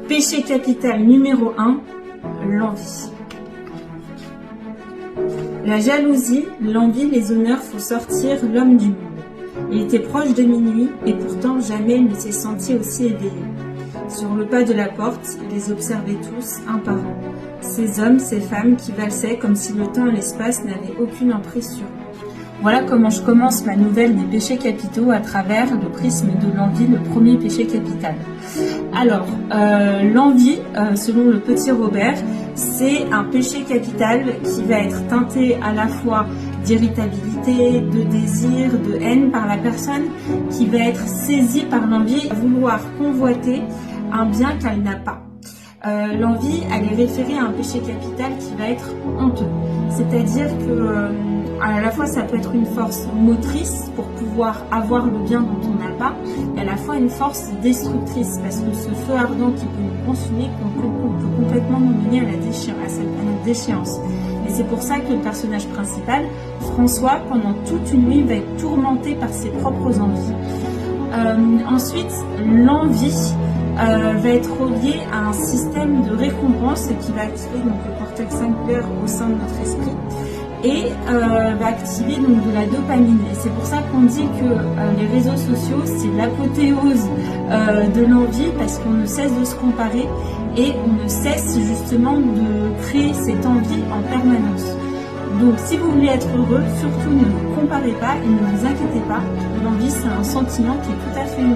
Péché capital numéro 1, l'envie. La jalousie, l'envie, les honneurs font sortir l'homme du monde. Il était proche de minuit et pourtant jamais il ne s'est senti aussi éveillé. Sur le pas de la porte, il les observait tous, un par un. Ces hommes, ces femmes qui valsaient comme si le temps et l'espace n'avaient aucune emprise sur eux. Voilà comment je commence ma nouvelle des péchés capitaux à travers le prisme de l'envie, le premier péché capital. Alors, l'envie, selon le petit Robert, c'est un péché capital qui va être teinté à la fois d'irritabilité, de désir, de haine par la personne, qui va être saisie par l'envie, vouloir convoiter un bien qu'elle n'a pas. L'envie, elle est référée à un péché capital qui va être honteux. C'est-à-dire que à la fois ça peut être une force motrice pour pouvoir avoir le bien dont on n'a pas, et à la fois une force destructrice, parce que ce feu ardent qui peut nous consumer peut complètement nous mener à notre déchéance. Et c'est pour ça que le personnage principal, François, pendant toute une nuit, va être tourmenté par ses propres envies. Ensuite, l'envie va être relié à un système de récompense qui va activer donc, le cortex singulaire au sein de notre esprit et va activer donc, de la dopamine. Et c'est pour ça qu'on dit que les réseaux sociaux, c'est l'apothéose de l'envie, parce qu'on ne cesse de se comparer et on ne cesse justement de créer cette envie en permanence. Donc si vous voulez être heureux, surtout ne vous comparez pas et ne vous inquiétez pas. L'envie, c'est un sentiment qui est tout à fait humain.